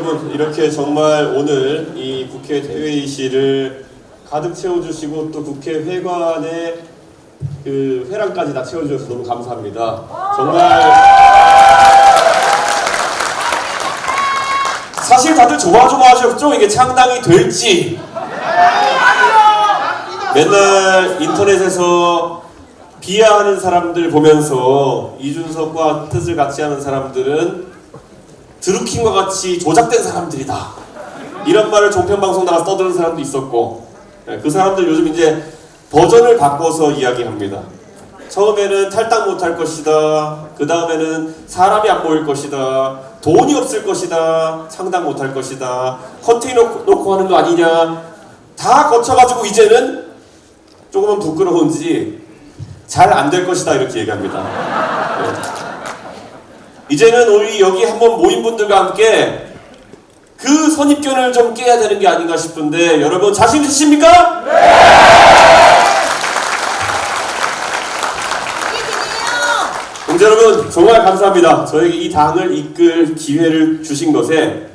여러분, 이렇게 정말 오늘 이 국회 대회의실을 가득 채워주시고 또 국회 회관의 그 회랑까지 다 채워주셔서 너무 감사합니다. 정말 사실 다들 조마조마하셨죠? 이게 창당이 될지. 맨날 인터넷에서 비하하는 사람들 보면서 이준석과 뜻을 같이 하는 사람들은 드루킹과 같이 조작된 사람들이다, 이런 말을 종편방송 나가서 떠드는 사람도 있었고, 그 사람들 요즘 이제 버전을 바꿔서 이야기합니다. 처음에는 탈당 못할 것이다, 그 다음에는 사람이 안 모일 것이다, 돈이 없을 것이다, 창당 못할 것이다, 컨테이너 놓고 하는 거 아니냐, 다 거쳐가지고 이제는 조금은 부끄러운지 잘 안 될 것이다, 이렇게 얘기합니다. 이제는 우리 여기 한번 모인 분들과 함께 그 선입견을 좀 깨야 되는 게 아닌가 싶은데, 여러분 자신 있으십니까? 동지 여러분, 정말 감사합니다. 저에게 이 당을 이끌 기회를 주신 것에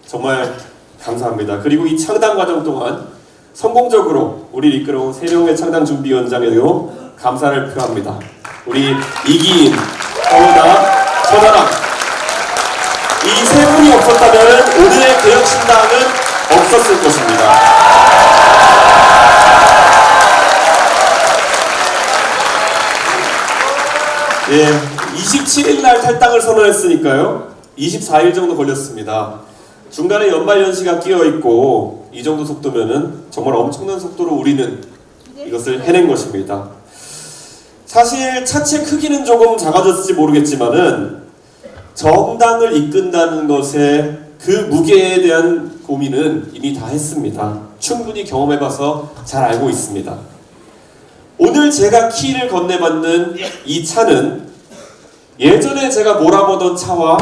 정말 감사합니다. 그리고 이 창당 과정 동안 성공적으로 우리를 이끌어온 세 명의 창당준비위원장에도 감사를 표합니다. 우리 이기인, 허은아, 천하람, 이 세 분이 없었다면 오늘의 개혁신당은 없었을 것입니다. 예, 27일 날 탈당을 선언했으니까요, 24일 정도 걸렸습니다. 중간에 연말연시가 끼어있고 이 정도 속도면은 정말 엄청난 속도로 우리는 이것을 해낸 것입니다. 사실 차체 크기는 조금 작아졌을지 모르겠지만은 정당을 이끈다는 것의 그 무게에 대한 고민은 이미 다 했습니다. 충분히 경험해봐서 잘 알고 있습니다. 오늘 제가 키를 건네받는 이 차는 예전에 제가 몰아보던 차와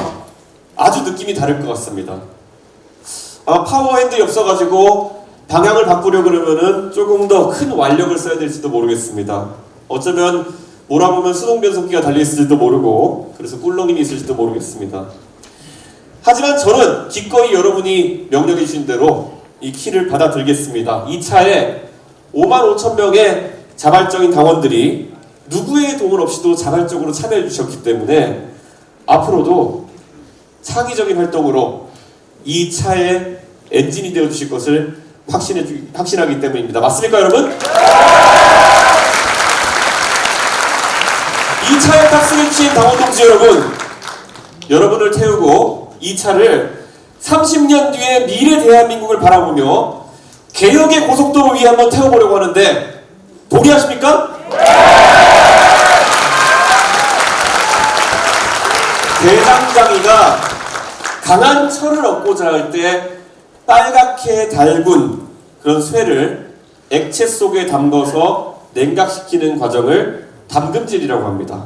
아주 느낌이 다를 것 같습니다. 파워핸들이 없어가지고 방향을 바꾸려고 그러면은 조금 더 큰 완력을 써야 될지도 모르겠습니다. 어쩌면 몰아보면 수동 변속기가 달려있을지도 모르고, 그래서 꿀렁임이 있을지도 모르겠습니다. 하지만 저는 기꺼이 여러분이 명령해 주신 대로 이 키를 받아들겠습니다. 이 차에 55,000명의 자발적인 당원들이 누구의 도움 없이도 자발적으로 참여해 주셨기 때문에 앞으로도 창의적인 활동으로 이 차의 엔진이 되어 주실 것을 확신하기 때문입니다. 맞습니까, 여러분? 이 차에 탑승해 주신 당원 동지 여러분, 여러분을 태우고 이 차를 30년 뒤에 미래 대한민국을 바라보며 개혁의 고속도로 위에 한번 태워보려고 하는데 동의하십니까? 대장장이가 강한 철을 얻고자 할 때 빨갛게 달군 그런 쇠를 액체 속에 담궈서 냉각시키는 과정을 담금질이라고 합니다.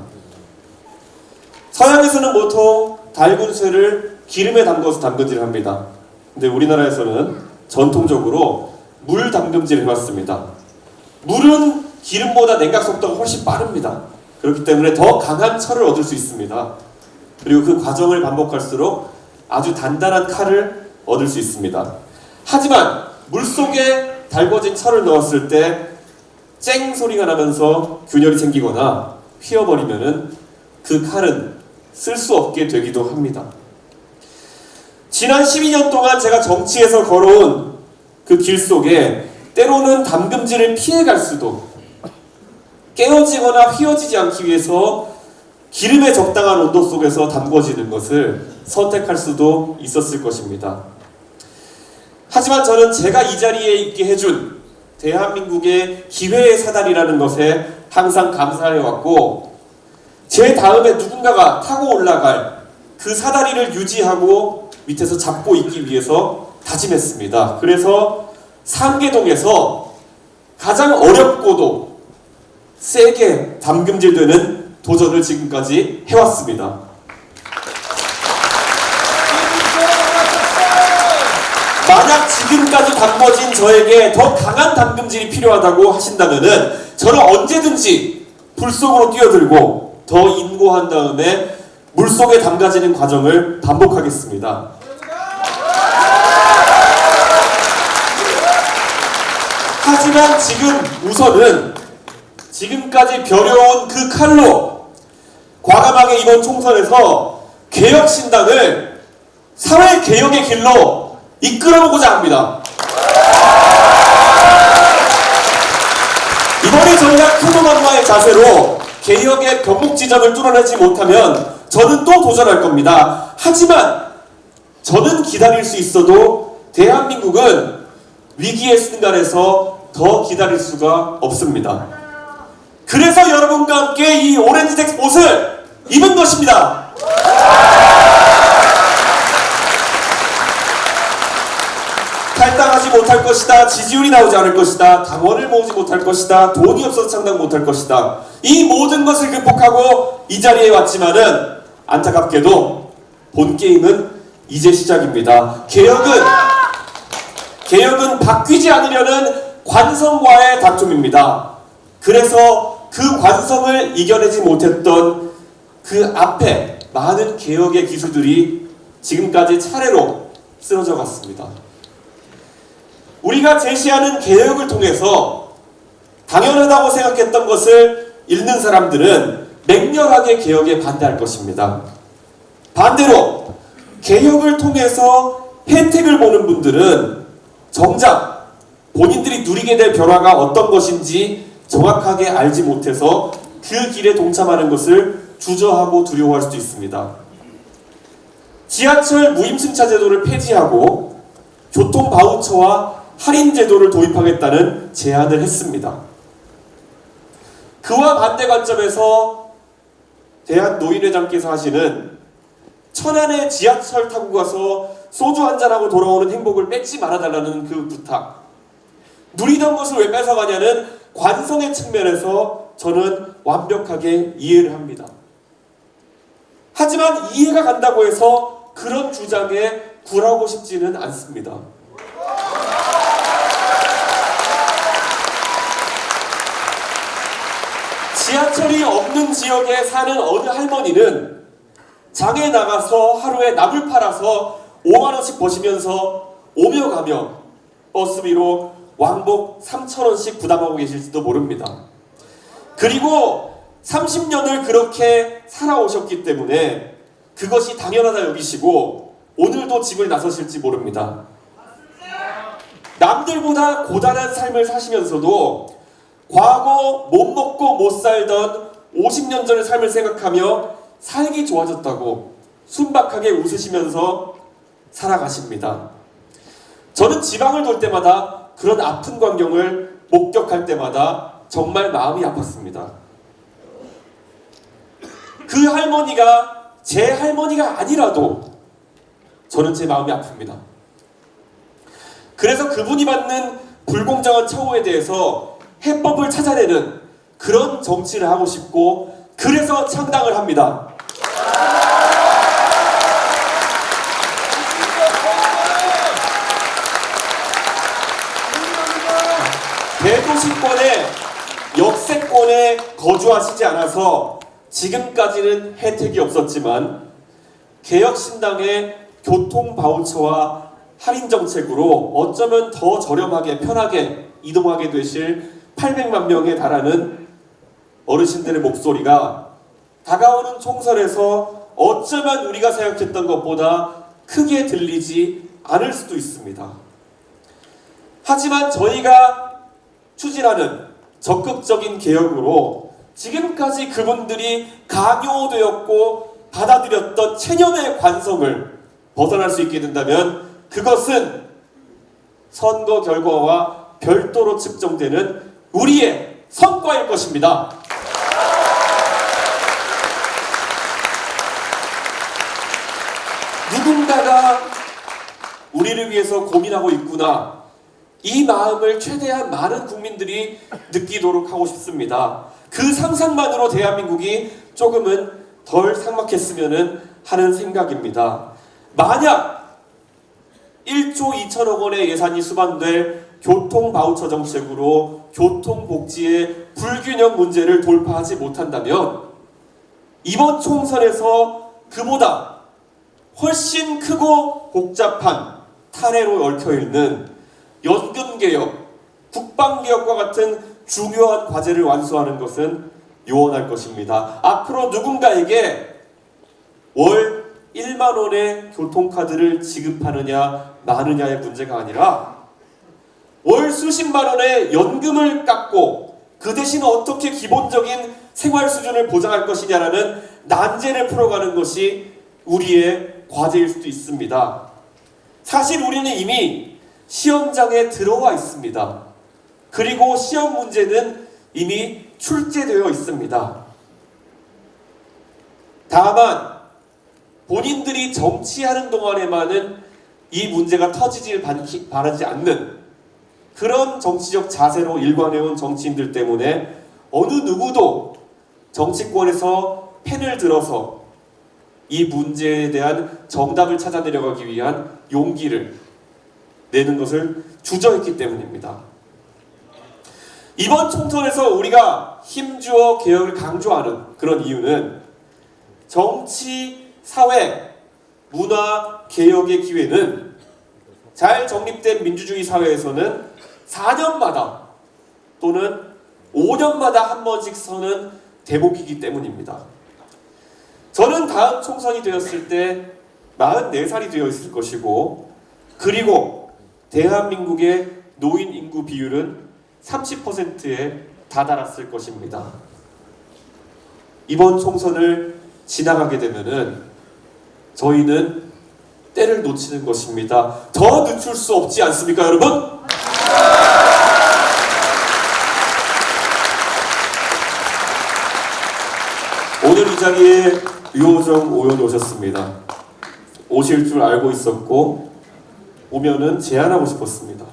서양에서는 보통 달군 쇠를 기름에 담궈서 담금질을 합니다. 근데 우리나라에서는 전통적으로 물 담금질을 해왔습니다. 물은 기름보다 냉각 속도가 훨씬 빠릅니다. 그렇기 때문에 더 강한 철을 얻을 수 있습니다. 그리고 그 과정을 반복할수록 아주 단단한 칼을 얻을 수 있습니다. 하지만 물속에 달궈진 철을 넣었을 때 쨍 소리가 나면서 균열이 생기거나 휘어버리면은 그 칼은 쓸 수 없게 되기도 합니다. 지난 12년 동안 제가 정치에서 걸어온 그 길 속에 때로는 담금질을 피해갈 수도, 깨어지거나 휘어지지 않기 위해서 기름의 적당한 온도 속에서 담궈지는 것을 선택할 수도 있었을 것입니다. 하지만 저는 제가 이 자리에 있게 해준 대한민국의 기회의 사다리라는 것에 항상 감사해왔고, 제 다음에 누군가가 타고 올라갈 그 사다리를 유지하고 밑에서 잡고 있기 위해서 다짐했습니다. 그래서 상계동에서 가장 어렵고도 세게 담금질되는 도전을 지금까지 해왔습니다. 만약 지금까지 담궈진 저에게 더 강한 담금질이 필요하다고 하신다면은 저는 언제든지 불 속으로 뛰어들고 더 인고한 다음에 물속에 담가지는 과정을 반복하겠습니다. 하지만 지금 우선은 지금까지 벼려온 그 칼로 과감하게 이번 총선에서 개혁신당을 사회개혁의 길로 이끌어보고자 합니다. 이번에 저희가 큰오만마의 자세로 개혁의 병목지점을 뚫어내지 못하면 저는 또 도전할 겁니다. 하지만 저는 기다릴 수 있어도 대한민국은 위기의 순간에서 더 기다릴 수가 없습니다. 그래서 여러분과 함께 이 오렌지색 옷을 입은 것입니다. 탈당하지 못할 것이다. 지지율이 나오지 않을 것이다. 당원을 모으지 못할 것이다. 돈이 없어서 창당 못할 것이다. 이 모든 것을 극복하고 이 자리에 왔지만은 안타깝게도 본 게임은 이제 시작입니다. 개혁은 바뀌지 않으려는 관성과의 다툼입니다. 그래서 그 관성을 이겨내지 못했던 그 앞에 많은 개혁의 기수들이 지금까지 차례로 쓰러져 갔습니다. 우리가 제시하는 개혁을 통해서 당연하다고 생각했던 것을 잃는 사람들은 맹렬하게 개혁에 반대할 것입니다. 반대로 개혁을 통해서 혜택을 보는 분들은 정작 본인들이 누리게 될 변화가 어떤 것인지 정확하게 알지 못해서 그 길에 동참하는 것을 주저하고 두려워할 수도 있습니다. 지하철 무임승차 제도를 폐지하고 교통 바우처와 할인 제도를 도입하겠다는 제안을 했습니다. 그와 반대 관점에서 대한노인회장께서 하시는 천안에 지하철 타고 가서 소주 한잔하고 돌아오는 행복을 뺏지 말아달라는 그 부탁, 누리던 것을 왜 뺏어가냐는 관성의 측면에서 저는 완벽하게 이해를 합니다. 하지만 이해가 간다고 해서 그런 주장에 굴하고 싶지는 않습니다. 지하철이 없는 지역에 사는 어느 할머니는 장에 나가서 하루에 나물 팔아서 5만원씩 버시면서 오며 가며 버스비로 왕복 3,000원씩 부담하고 계실지도 모릅니다. 그리고 30년을 그렇게 살아오셨기 때문에 그것이 당연하다 여기시고 오늘도 집을 나서실지 모릅니다. 남들보다 고단한 삶을 사시면서도 과거 못 먹고 못 살던 50년 전의 삶을 생각하며 살기 좋아졌다고 순박하게 웃으시면서 살아가십니다. 저는 지방을 돌 때마다 그런 아픈 광경을 목격할 때마다 정말 마음이 아팠습니다. 그 할머니가 제 할머니가 아니라도 저는 제 마음이 아픕니다. 그래서 그분이 받는 불공정한 처우에 대해서 해법을 찾아내는 그런 정치를 하고 싶고 그래서 창당을 합니다. 대도시권에 역세권에 거주하시지 않아서 지금까지는 혜택이 없었지만 개혁신당의 교통바우처와 할인정책으로 어쩌면 더 저렴하게 편하게 이동하게 되실 800만 명에 달하는 어르신들의 목소리가 다가오는 총선에서 어쩌면 우리가 생각했던 것보다 크게 들리지 않을 수도 있습니다. 하지만 저희가 추진하는 적극적인 개혁으로 지금까지 그분들이 강요되었고 받아들였던 체념의 관성을 벗어날 수 있게 된다면 그것은 선거 결과와 별도로 측정되는 우리의 성과일 것입니다. 누군가가 우리를 위해서 고민하고 있구나. 이 마음을 최대한 많은 국민들이 느끼도록 하고 싶습니다. 그 상상만으로 대한민국이 조금은 덜 삭막했으면 하는 생각입니다. 만약 1조 2천억 원의 예산이 수반될 교통바우처 정책으로 교통복지의 불균형 문제를 돌파하지 못한다면 이번 총선에서 그보다 훨씬 크고 복잡한 탄핵로 얽혀있는 연금개혁, 국방개혁과 같은 중요한 과제를 완수하는 것은 요원할 것입니다. 앞으로 누군가에게 월 1만 원의 교통카드를 지급하느냐 마느냐의 문제가 아니라 월 수십만 원의 연금을 깎고 그 대신 어떻게 기본적인 생활 수준을 보장할 것이냐라는 난제를 풀어가는 것이 우리의 과제일 수도 있습니다. 사실 우리는 이미 시험장에 들어와 있습니다. 그리고 시험 문제는 이미 출제되어 있습니다. 다만 본인들이 정치하는 동안에만은 이 문제가 터지질 바라지 않는 그런 정치적 자세로 일관해온 정치인들 때문에 어느 누구도 정치권에서 펜을 들어서 이 문제에 대한 정답을 찾아내려가기 위한 용기를 내는 것을 주저했기 때문입니다. 이번 총선에서 우리가 힘주어 개혁을 강조하는 그런 이유는 정치, 사회, 문화 개혁의 기회는 잘 정립된 민주주의 사회에서는 4년마다 또는 5년마다 한 번씩 서는 대목이기 때문입니다. 저는 다음 총선이 되었을 때 44살이 되어 있을 것이고, 그리고 대한민국의 노인 인구 비율은 30%에 다다랐을 것입니다. 이번 총선을 지나가게 되면은 저희는 때를 놓치는 것입니다. 더 늦출 수 없지 않습니까, 여러분? 오늘 이 자리에 류호정 의원이 오셨습니다. 오실 줄 알고 있었고 오면은 제안하고 싶었습니다.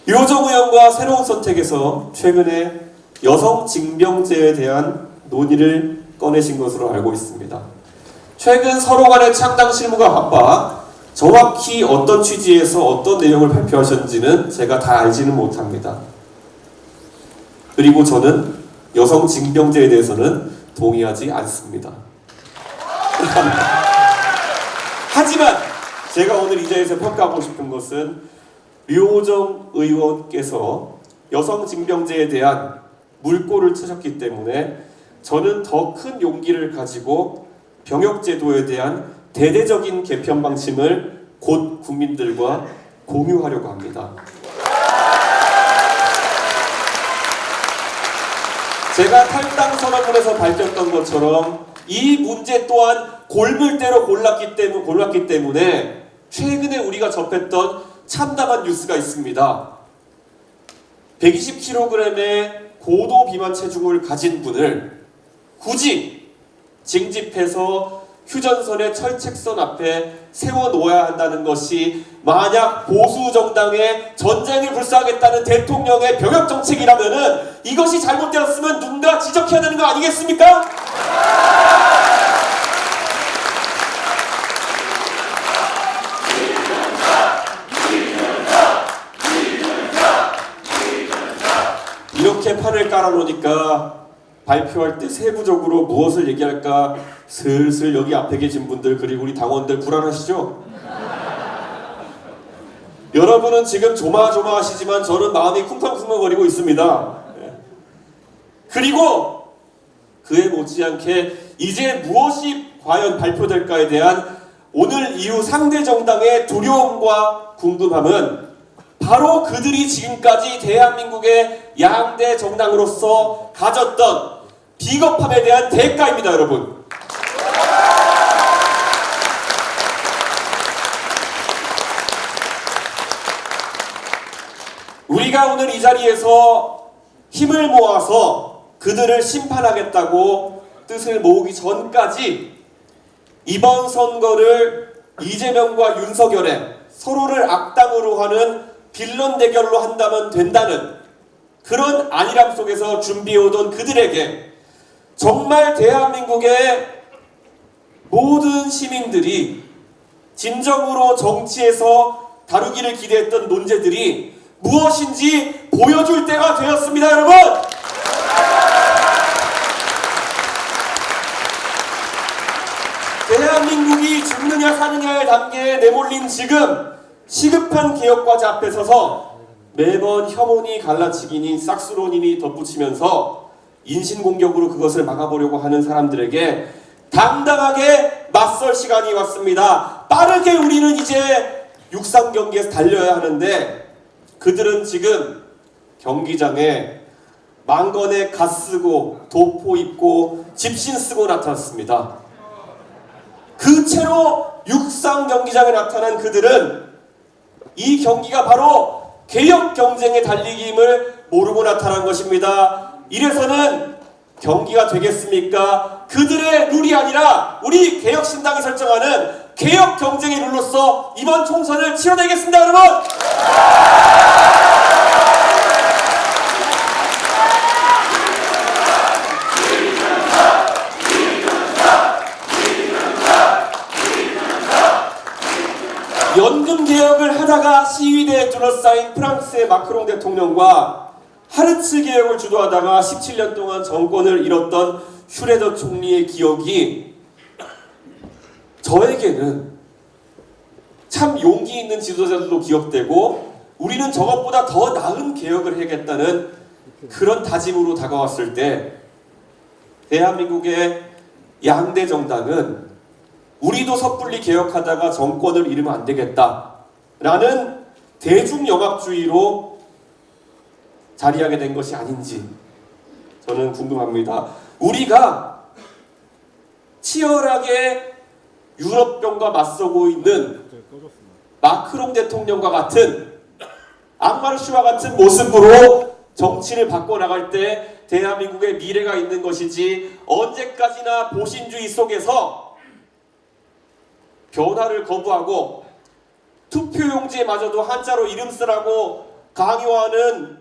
류호정 의원과 새로운 선택에서 최근에 여성 징병제에 대한 논의를 꺼내신 것으로 알고 있습니다. 최근 서로 간의 창당 실무가 바빠 정확히 어떤 취지에서 어떤 내용을 발표하셨는지는 제가 다 알지는 못합니다. 그리고 저는 여성 징병제에 대해서는 동의하지 않습니다. 하지만 제가 오늘 이 자리에서 평가하고 싶은 것은 류호정 의원께서 여성 징병제에 대한 물꼬를 트셨기 때문에 저는 더 큰 용기를 가지고 병역제도에 대한 대대적인 개편 방침을 곧 국민들과 공유하려고 합니다. 제가 탈당 선언문에서 밝혔던 것처럼 이 문제 또한 골물대로 골랐기 때문에 최근에 우리가 접했던 참담한 뉴스가 있습니다. 120kg의 고도 비만 체중을 가진 분을 굳이 징집해서 휴전선의 철책선 앞에 세워놓아야 한다는 것이 만약 보수 정당의 전쟁을 불사하겠다는 대통령의 병역 정책이라면은 이것이 잘못되었으면 누군가 지적해야 되는 거 아니겠습니까? 이렇게 판을 깔아놓으니까 발표할 때 세부적으로 무엇을 얘기할까 슬슬 여기 앞에 계신 분들 그리고 우리 당원들 불안하시죠? 여러분은 지금 조마조마하시지만 저는 마음이 쿵쾅쿵쾅거리고 있습니다. 그리고 그에 못지않게 이제 무엇이 과연 발표될까에 대한 오늘 이후 상대 정당의 두려움과 궁금함은 바로 그들이 지금까지 대한민국의 양대 정당으로서 가졌던 비겁함에 대한 대가입니다, 여러분. 우리가 오늘 이 자리에서 힘을 모아서 그들을 심판하겠다고 뜻을 모으기 전까지 이번 선거를 이재명과 윤석열의 서로를 악당으로 하는 빌런 대결로 한다면 된다는 그런 안일함 속에서 준비해오던 그들에게 정말 대한민국의 모든 시민들이 진정으로 정치에서 다루기를 기대했던 논제들이 무엇인지 보여줄 때가 되었습니다, 여러분! 대한민국이 죽느냐 사느냐의 단계에 내몰린 지금 시급한 개혁과제 앞에 서서 매번 혐오니 갈라치기니 싹스론이니 덧붙이면서 인신공격으로 그것을 막아보려고 하는 사람들에게 당당하게 맞설 시간이 왔습니다. 빠르게 우리는 이제 육상 경기에서 달려야 하는데 그들은 지금 경기장에 망건에 갓 쓰고 도포 입고 집신 쓰고 나타났습니다. 그 채로 육상 경기장에 나타난 그들은 이 경기가 바로 개혁 경쟁의 달리기임을 모르고 나타난 것입니다. 이래서는 경기가 되겠습니까? 그들의 룰이 아니라 우리 개혁신당이 설정하는 개혁 경쟁의 룰로서 이번 총선을 치러내겠습니다, 여러분! 연금 개혁을 하다가 시위대에 둘러싸인 프랑스의 마크롱 대통령과 하르츠 개혁을 주도하다가 17년 동안 정권을 잃었던 슈레더 총리의 기억이 저에게는 참 용기 있는 지도자들도 기억되고 우리는 저것보다 더 나은 개혁을 해야겠다는 그런 다짐으로 다가왔을 때 대한민국의 양대 정당은 우리도 섣불리 개혁하다가 정권을 잃으면 안 되겠다라는 대중영합주의로 자리하게 된 것이 아닌지 저는 궁금합니다. 우리가 치열하게 유럽병과 맞서고 있는 마크롱 대통령과 같은 앙마르슈와 같은 모습으로 정치를 바꿔나갈 때 대한민국의 미래가 있는 것이지 언제까지나 보신주의 속에서 변화를 거부하고 투표용지에마저도 한자로 이름 쓰라고 강요하는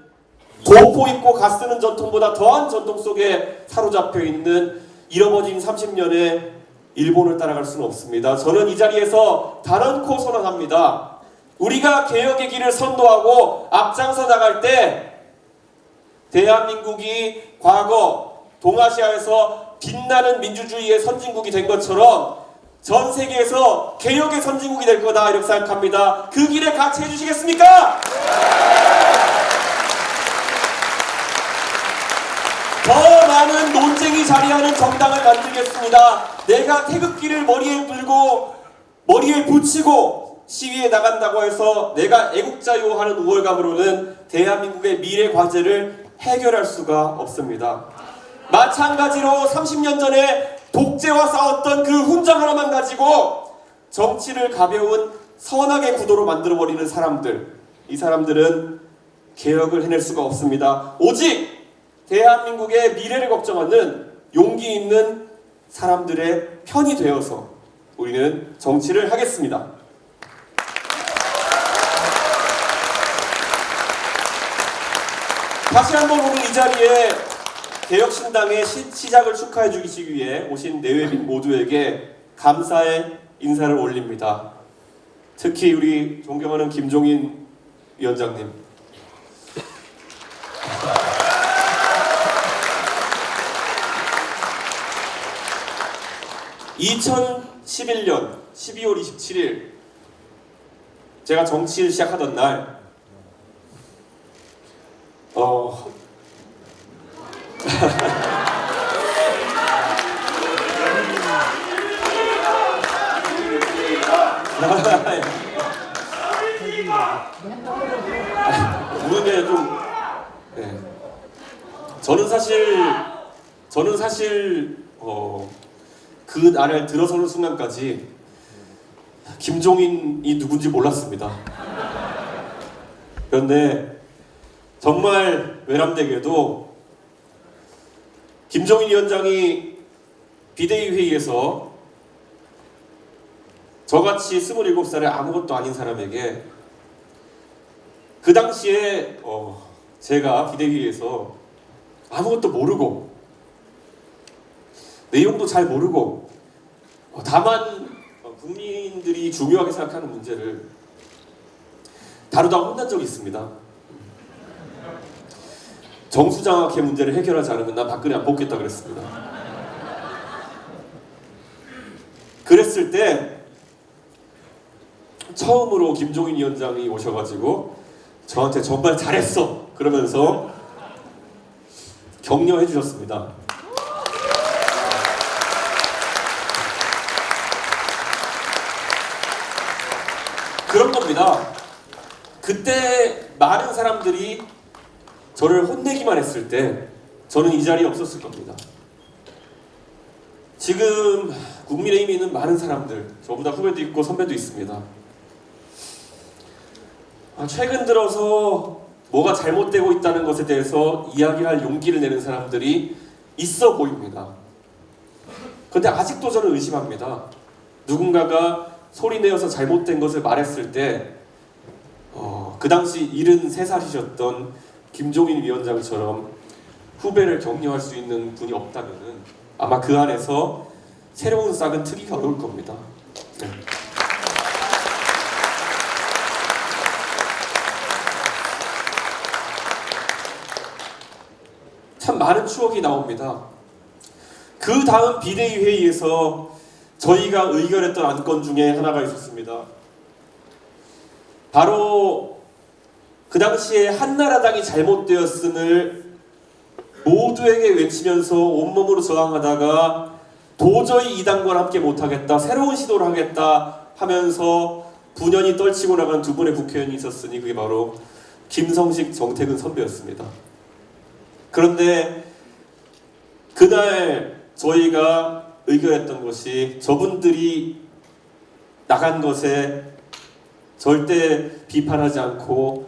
도포 입고 가 쓰는 전통보다 더한 전통 속에 사로잡혀 있는 잃어버진 30년의 일본을 따라갈 수는 없습니다. 저는 이 자리에서 단언코 선언합니다. 우리가 개혁의 길을 선도하고 앞장서 나갈 때 대한민국이 과거 동아시아에서 빛나는 민주주의의 선진국이 된 것처럼 전 세계에서 개혁의 선진국이 될 거다 이렇게 생각합니다. 그 길에 같이 해주시겠습니까? 더 많은 논쟁이 자리하는 정당을 만들겠습니다. 내가 태극기를 머리에 들고 머리에 붙이고 시위에 나간다고 해서 내가 애국자요 하는 우월감으로는 대한민국의 미래 과제를 해결할 수가 없습니다. 마찬가지로 30년 전에 독재와 싸웠던 그 훈장 하나만 가지고 정치를 가벼운 선악의 구도로 만들어버리는 사람들, 이 사람들은 개혁을 해낼 수가 없습니다. 오직 대한민국의 미래를 걱정하는 용기 있는 사람들의 편이 되어서 우리는 정치를 하겠습니다. 다시 한번 오늘 이 자리에 개혁신당의 시작을 축하해 주시기 위해 오신 내외빈 모두에게 감사의 인사를 올립니다. 특히 우리 존경하는 김종인 위원장님, 2011년 12월 27일 제가 정치를 시작하던 날 우는데 좀 네. 저는 사실 그 날을 들어서는 순간까지 김종인이 누군지 몰랐습니다. 그런데 정말 외람되게도 김종인 위원장이 비대위 회의에서 저같이 27살의 아무것도 아닌 사람에게 그 당시에 제가 비대위에서 아무것도 모르고 내용도 잘 모르고 다만 국민들이 중요하게 생각하는 문제를 다루다가 혼난 적이 있습니다. 정수장학회 문제를 해결하지 않으면 난 박근혜 안 뽑겠다 그랬습니다. 그랬을 때 처음으로 김종인 위원장이 오셔가지고 저한테 정말 잘했어 그러면서 격려해 주셨습니다. 그런 겁니다. 그때 많은 사람들이 저를 혼내기만 했을 때 저는 이 자리에 없었을 겁니다. 지금 국민의힘에 있는 많은 사람들, 저보다 후배도 있고 선배도 있습니다. 최근 들어서 뭐가 잘못되고 있다는 것에 대해서 이야기할 용기를 내는 사람들이 있어 보입니다. 그런데 아직도 저는 의심합니다. 누군가가 소리내어서 잘못된 것을 말했을 때 그 당시 73살이셨던 김종인 위원장처럼 후배를 격려할 수 있는 분이 없다면 아마 그 안에서 새로운 싹은 트기가 어려울 겁니다. 네. 참 많은 추억이 나옵니다. 그 다음 비대위 회의에서 저희가 의결했던 안건 중에 하나가 있었습니다. 바로 그 당시에 한나라당이 잘못되었음을 모두에게 외치면서 온몸으로 저항하다가 도저히 이 당과는 함께 못하겠다, 새로운 시도를 하겠다 하면서 분연히 떨치고 나간 두 분의 국회의원이 있었으니 그게 바로 김성식, 정태근 선배였습니다. 그런데 그날 저희가 의결했던 것이 저분들이 나간 것에 절대 비판하지 않고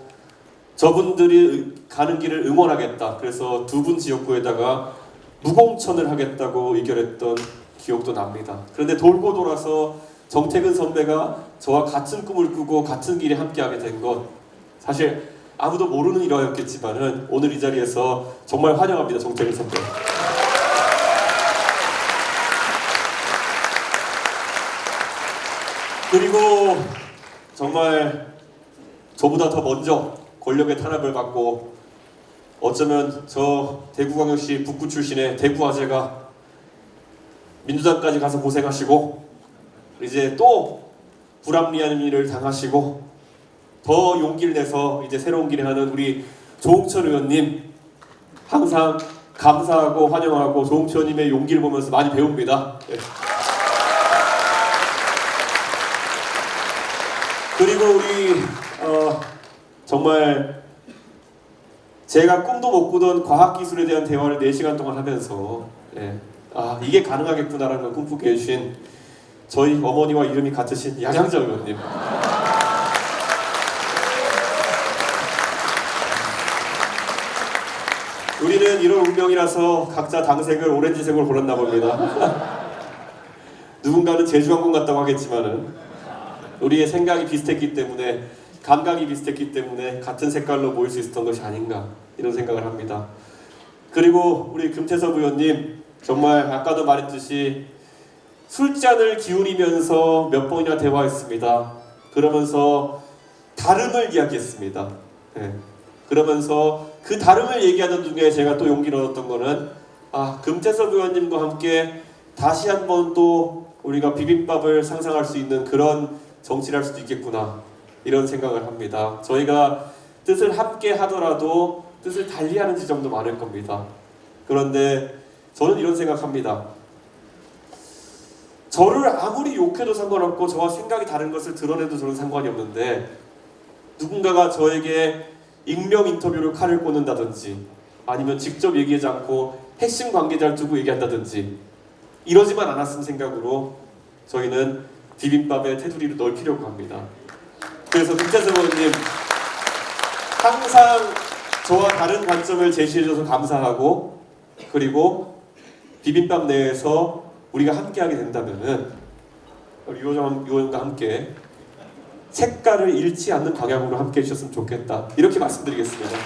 저분들이 가는 길을 응원하겠다. 그래서 두 분 지역구에다가 무공천을 하겠다고 의결했던 기억도 납니다. 그런데 돌고 돌아서 정태근 선배가 저와 같은 꿈을 꾸고 같은 길에 함께하게 된 것, 사실 아무도 모르는 일화였겠지만은 오늘 이 자리에서 정말 환영합니다. 정태근 선배. 그리고 정말 저보다 더 먼저 권력의 탄압을 받고 어쩌면 저 대구광역시 북구 출신의 대구 아재가 민주당까지 가서 고생하시고 이제 또 불합리한 일을 당하시고 더 용기를 내서 이제 새로운 길에 하는 우리 조홍천 의원님 항상 감사하고 환영하고 조홍천 의원님의 용기를 보면서 많이 배웁니다. 네. 그리고 우리 정말 제가 꿈도 못 꾸던 과학기술에 대한 대화를 4시간 동안 하면서 이게 가능하겠구나라는 걸 꿈꾸게 해주신 저희 어머니와 이름이 같으신 양양자 의원님, 우리는 이런 운명이라서 각자 당색을 오렌지색으로 골랐나 봅니다. 누군가는 제주항공 같다고 하겠지만은 우리의 생각이 비슷했기 때문에, 감각이 비슷했기 때문에 같은 색깔로 보일 수 있었던 것이 아닌가, 이런 생각을 합니다. 그리고 우리 금태섭 의원님, 정말 아까도 말했듯이 술잔을 기울이면서 몇 번이나 대화했습니다. 그러면서 다름을 이야기했습니다. 그러면서 그 다름을 얘기하던 중에 제가 또 용기를 얻었던 거는 금태섭 의원님과 함께 다시 한번 또 우리가 비빔밥을 상상할 수 있는 그런 정치를 할 수도 있겠구나, 이런 생각을 합니다. 저희가 뜻을 함께 하더라도 뜻을 달리하는 지점도 많을 겁니다. 그런데 저는 이런 생각합니다. 저를 아무리 욕해도 상관없고 저와 생각이 다른 것을 드러내도 저는 상관이 없는데, 누군가가 저에게 익명 인터뷰로 칼을 꽂는다든지 아니면 직접 얘기하지 않고 핵심 관계자를 두고 얘기한다든지 이러지만 않았은 생각으로 저희는 비빔밥에 테두리를 넓히려고 합니다. 그래서 금태섭 의원님, 항상 저와 다른 관점을 제시해줘서 감사하고, 그리고 비빔밥 내에서 우리가 함께하게 된다면은 유호정 의원과 함께 색깔을 잃지 않는 방향으로 함께 해주셨으면 좋겠다, 이렇게 말씀드리겠습니다.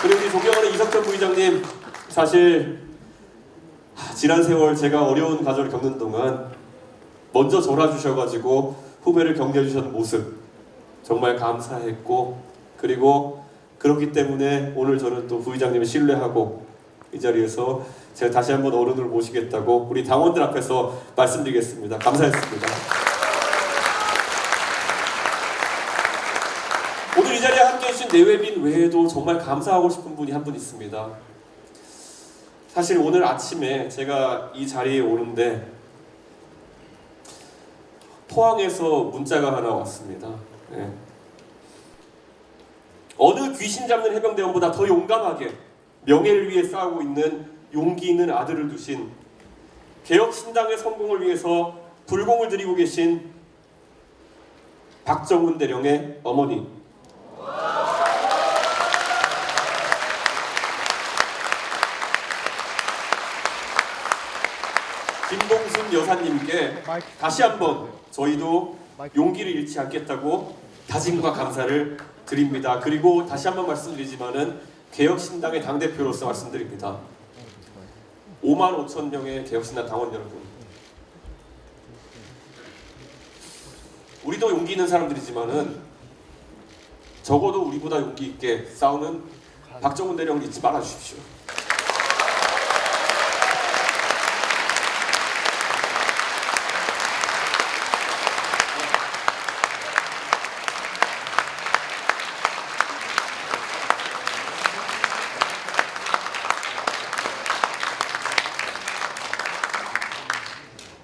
그리고 우리 존경하는 이석천 부의장님, 사실 지난 세월 제가 어려운 과정을 겪는 동안 먼저 졸아주셔가지고 후배를 격려해주셨던 모습 정말 감사했고, 그리고 그렇기 때문에 오늘 저는 또 부의장님을 신뢰하고 이 자리에서 제가 다시 한번 어른을 모시겠다고 우리 당원들 앞에서 말씀드리겠습니다. 감사했습니다. 자리에 함께 해주신 내외빈 외에도 정말 감사하고 싶은 분이 한 분 있습니다. 사실 오늘 아침에 제가 이 자리에 오는데 포항에서 문자가 하나 왔습니다. 네. 어느 귀신 잡는 해병대원보다 더 용감하게 명예를 위해 싸우고 있는 용기 있는 아들을 두신 개혁신당의 성공을 위해서 불공을 들이고 계신 박정훈 대령의 어머니, 김봉순 여사님께 다시 한번 저희도 용기를 잃지 않겠다고 다짐과 감사를 드립니다. 그리고 다시 한번 말씀드리지만은 개혁신당의 당대표로서 말씀드립니다. 5만 5천 명의 개혁신당 당원 여러분, 우리도 용기 있는 사람들이지만은 적어도 우리보다 용기 있게 싸우는 박정훈 대령을 잊지 말아 주십시오.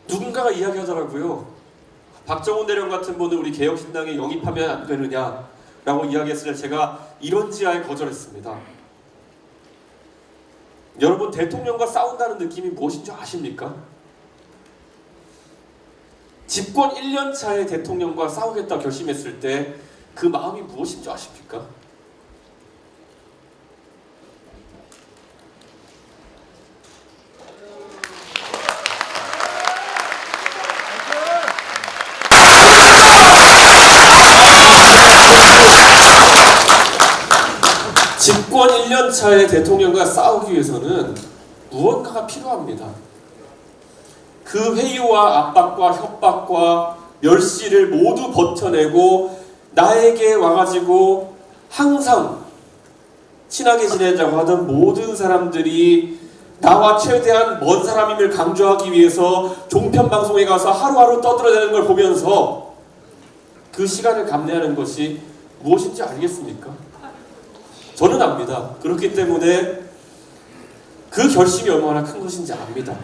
누군가가 이야기하더라고요. 박정훈 대령 같은 분을 우리 개혁신당에 영입하면 안 되느냐라고 이야기했을 때 제가 이런 지하에 거절했습니다. 여러분, 대통령과 싸운다는 느낌이 무엇인 줄 아십니까? 집권 1년 차에 대통령과 싸우겠다 결심했을 때 그 마음이 무엇인 줄 아십니까? 집권 1년 차에 대통령과 싸우기 위해서는 무언가가 필요합니다. 그 회유와 압박과 협박과 멸시를 모두 버텨내고 나에게 와가지고 항상 친하게 지내자고 하던 모든 사람들이 나와 최대한 먼 사람임을 강조하기 위해서 종편방송에 가서 하루하루 떠들어대는 걸 보면서 그 시간을 감내하는 것이 무엇인지 알겠습니까? 저는 압니다. 그렇기 때문에 그 결심이 얼마나 큰 것인지 압니다.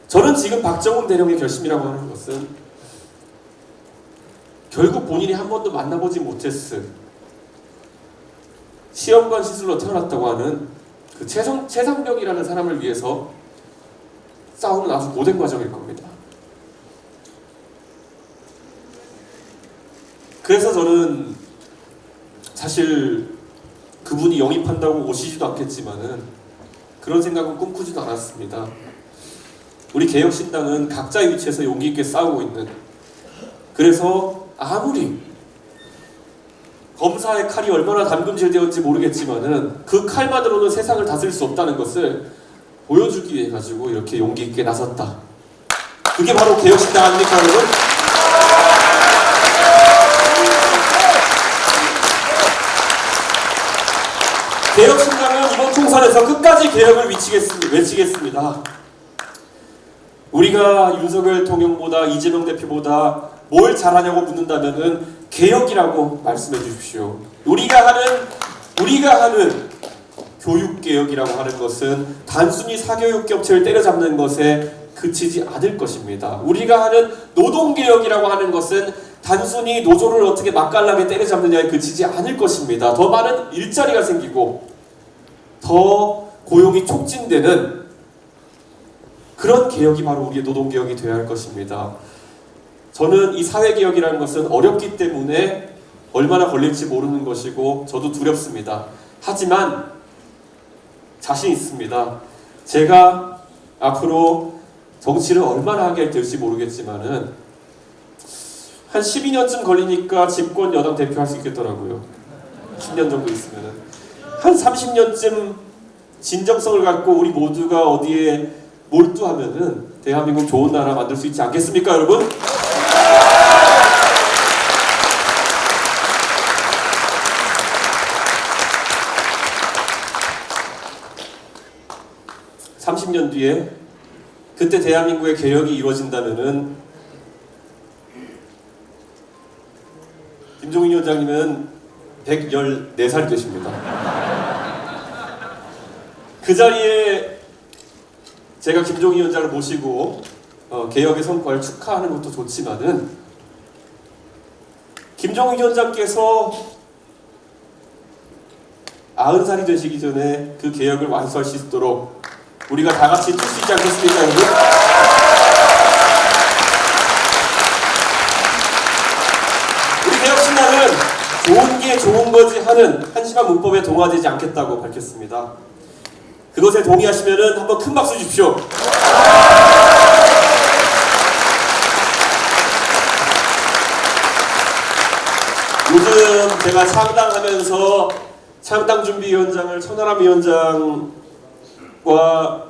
저는 지금 박정훈 대령의 결심이라고 하는 것은 결국 본인이 한 번도 만나보지 못했을 시험관 시술로 태어났다고 하는 그 최상병이라는 사람을 위해서 싸우는 아주 고된 과정일 겁니다. 그래서 저는 사실 그분이 영입한다고 오시지도 않겠지만은 그런 생각은 꿈꾸지도 않았습니다. 우리 개혁신당은 각자의 위치에서 용기 있게 싸우고 있는, 그래서 아무리 검사의 칼이 얼마나 담금질되었는지 모르겠지만은 그 칼만으로는 세상을 다스릴 수 없다는 것을 보여주기 위해 가지고 이렇게 용기 있게 나섰다. 그게 바로 개혁신당 아닙니까, 여러분? 개혁신당은 이번 총선에서 끝까지 개혁을 외치겠습니다. 우리가 윤석열 대통령보다 이재명 대표보다 뭘 잘하냐고 묻는다면은 개혁이라고 말씀해 주십시오. 우리가 하는 교육개혁이라고 하는 것은 단순히 사교육 업체를 때려잡는 것에 그치지 않을 것입니다. 우리가 하는 노동개혁이라고 하는 것은 단순히 노조를 어떻게 맛깔나게 때려잡느냐에 그치지 않을 것입니다. 더 많은 일자리가 생기고 더 고용이 촉진되는 그런 개혁이 바로 우리의 노동개혁이 되어야 할 것입니다. 저는 이 사회개혁이라는 것은 어렵기 때문에 얼마나 걸릴지 모르는 것이고 저도 두렵습니다. 하지만 자신 있습니다. 제가 앞으로 정치를 얼마나 하게 될지 모르겠지만은 한 12년쯤 걸리니까 집권 여당 대표할 수 있겠더라고요. 10년 정도 있으면은 한 30년쯤 진정성을 갖고 우리 모두가 어디에 몰두하면은 대한민국 좋은 나라 만들 수 있지 않겠습니까, 여러분? (30년) 뒤에 그때 대한민국의 개혁이 이루어진다면은 김종인 위원장님은 114살이 되십니다. 그 자리에 제가 김종인 위원장을 모시고 개혁의 성과를 축하하는 것도 좋지만은 김종인 위원장께서 90살이 되시기 전에 그 개혁을 완수할 수 있도록 우리가 다 같이 뛸 수 있지 않겠습니까, 여러분? 우리 개혁신당은 좋은 게 좋은 거지 하는 한심한 문법에 동화되지 않겠다고 밝혔습니다. 그것에 동의하시면은 한번 큰 박수 주십시오. 요즘 제가 창당하면서 창당준비위원장을 천하람 위원장과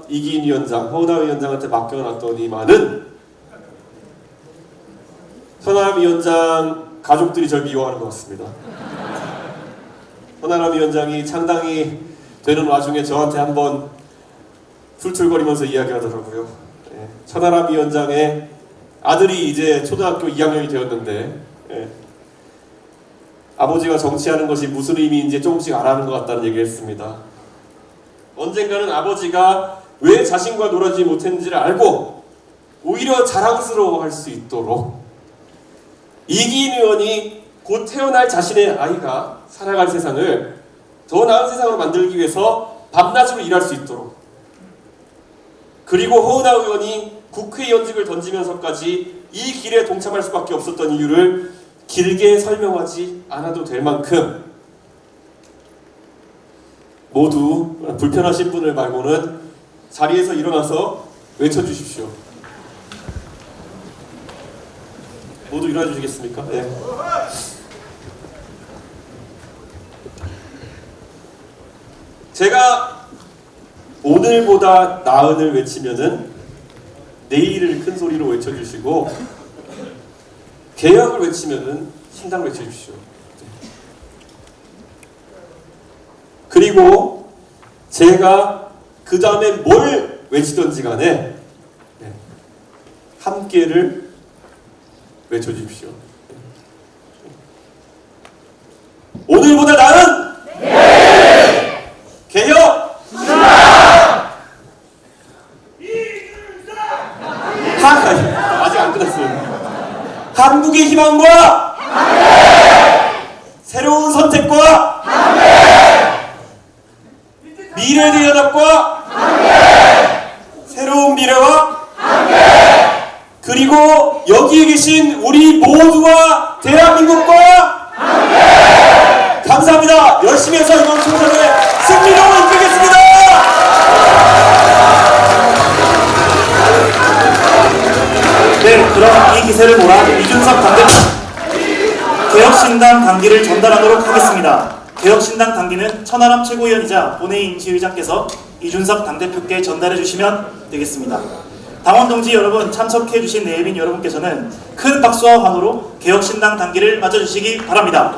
이기인 위원장, 허은하 위원장한테 맡겨놨더니만은 천하람 위원장 가족들이 절 미워하는 것 같습니다. 허은하 위원장이 창당이 되는 와중에 저한테 한번 툴툴거리면서 이야기하더라고요. 천하람 위원장의 아들이 이제 초등학교 2학년이 되었는데 아버지가 정치하는 것이 무슨 의미인지 조금씩 알아가는 것 같다는 얘기를 했습니다. 언젠가는 아버지가 왜 자신과 놀아주지 못했는지를 알고 오히려 자랑스러워할 수 있도록 이기인 의원이 곧 태어날 자신의 아이가 살아갈 세상을 더 나은 세상으로 만들기 위해서 밤낮으로 일할 수 있도록, 그리고 허은하 의원이 국회의원직을 던지면서까지 이 길에 동참할 수밖에 없었던 이유를 길게 설명하지 않아도 될 만큼 모두 불편하신 분을 말고는 자리에서 일어나서 외쳐주십시오. 모두 일어나 주시겠습니까? 네. 제가 오늘보다 나은을 외치면은 내일을 큰 소리로 외쳐주시고, 개혁을 외치면은 신당 외쳐주십시오. 그리고 제가 그 다음에 뭘 외치던지 간에 함께를 외쳐주십시오. 오늘보다 나은 개혁 아직 안 끝났어요. 한국의 희망과 새로운 선택과 미래의 연합과 새로운 미래와 그리고 여기에 계신 우리 모두와 대한민국과 감사합니다. 열심히 해서 이번 총선을 승리로 이끌겠습니다. 네, 그럼 이 기세를 몰아 이준석 당대표 개혁신당 당기를 전달하도록 하겠습니다. 개혁신당 당기는 천하람 최고위원이자 본회의 임시의장께서 이준석 당대표께 전달해 주시면 되겠습니다. 당원 동지 여러분, 참석해 주신 내빈 여러분께서는 큰 박수와 환호로 개혁신당 당기를 맞아주시기 바랍니다.